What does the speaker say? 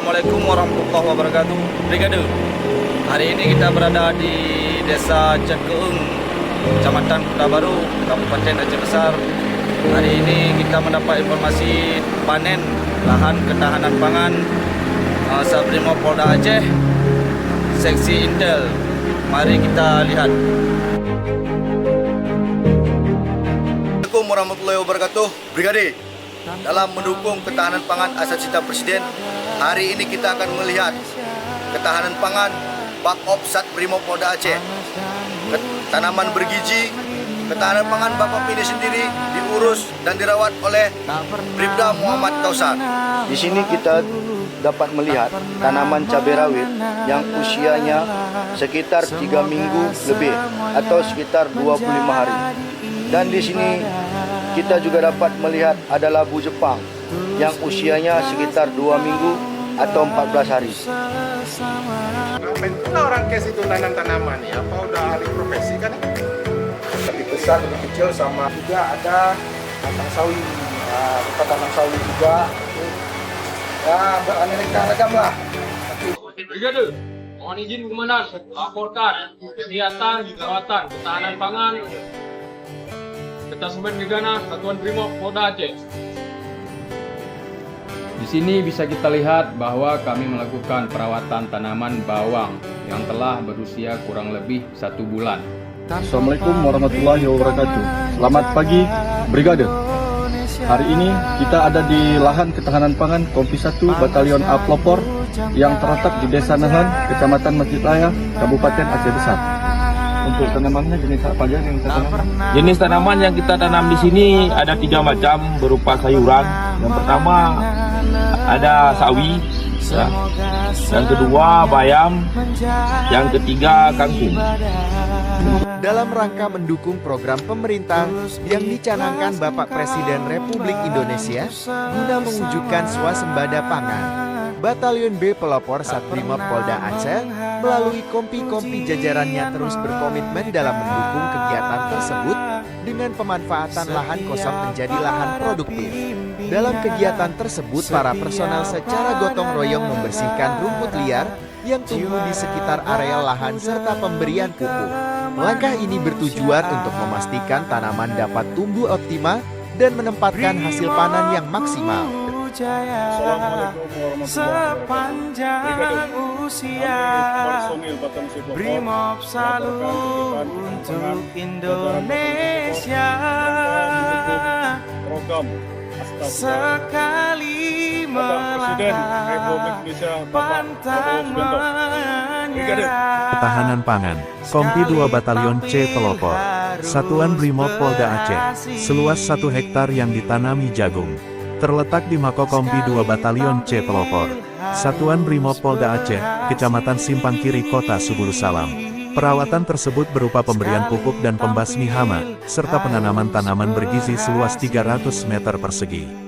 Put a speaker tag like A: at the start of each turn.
A: Assalamualaikum warahmatullahi wabarakatuh. Brigade. Hari ini kita berada di Desa Cekeung, Kecamatan Kota Baru, Kabupaten Aceh Besar. Hari ini kita mendapat informasi panen lahan ketahanan pangan Sabrimob Polda Aceh, Seksi Intel. Mari kita lihat. Assalamualaikum warahmatullahi wabarakatuh. Brigade. Dalam mendukung ketahanan pangan asas cita Presiden, hari ini kita akan melihat ketahanan pangan Bak-op Sabrimob Polda Aceh. Tanaman bergizi, ketahanan pangan Bapak ini sendiri diurus dan dirawat oleh Bribda Muhammad Kausar. Di sini kita dapat melihat tanaman cabai rawit yang usianya sekitar 3 minggu lebih atau sekitar 25 hari. Dan di sini kita juga dapat melihat ada labu Jepang yang usianya sekitar 2 minggu atau 14 hari.
B: Bentuknya orang kes itu nanam tanaman ya, apa udah ahli profesi kan?
C: Lebih besar, lebih kecil, sama juga ada tanam sawi. Nah, kita tanam sawi juga. Ya, beraneka ragam lah.
D: Brigade, mohon izin Komandan, laporkan kegiatan perawatan ketahanan pangan Detasemen Gegana Satuan Brimob Polda Aceh.
E: Di sini bisa kita lihat bahwa kami melakukan perawatan tanaman bawang yang telah berusia kurang lebih 1 bulan.
F: Assalamualaikum warahmatullahi wabarakatuh. Selamat pagi, Brigade. Hari ini kita ada di lahan ketahanan pangan Kompi 1 Batalion A Pelopor yang terletak di Desa Nahan, Kecamatan Masjid Raya, Kabupaten Aceh Besar. Untuk tanamannya jenis apa aja yang kita tanam?
G: Jenis tanaman yang kita tanam di sini ada 3 macam berupa sayuran. Yang pertama ada sawi, ya. Yang kedua bayam, yang ketiga kangkung.
H: Dalam rangka mendukung program pemerintah yang dicanangkan Bapak Presiden Republik Indonesia guna mewujudkan swasembada pangan, Batalion B Pelopor Sabrimob Polda Aceh melalui kompi-kompi jajarannya terus berkomitmen dalam mendukung kegiatan tersebut dengan pemanfaatan lahan kosong menjadi lahan produktif. Dalam kegiatan tersebut, para personel secara gotong royong membersihkan rumput liar yang tumbuh di sekitar area lahan serta pemberian pupuk. Langkah ini bertujuan untuk memastikan tanaman dapat tumbuh optimal dan menempatkan hasil panen yang maksimal.
I: Sepanjang usia Brimob selalu untuk Indonesia, sekali melangkah pantang menyerah.
J: Ketahanan pangan Kompi 2 Batalion C Pelopor Satuan Brimob Polda Aceh seluas 1 hektar yang ditanami jagung. Terletak di Mako Kompi 2 Batalion C Pelopor Satuan Brimob Polda Aceh, Kecamatan Simpang Kiri, Kota Subulu Salam. Perawatan tersebut berupa pemberian pupuk dan pembasmi hama, serta penanaman tanaman bergizi seluas 300 meter persegi.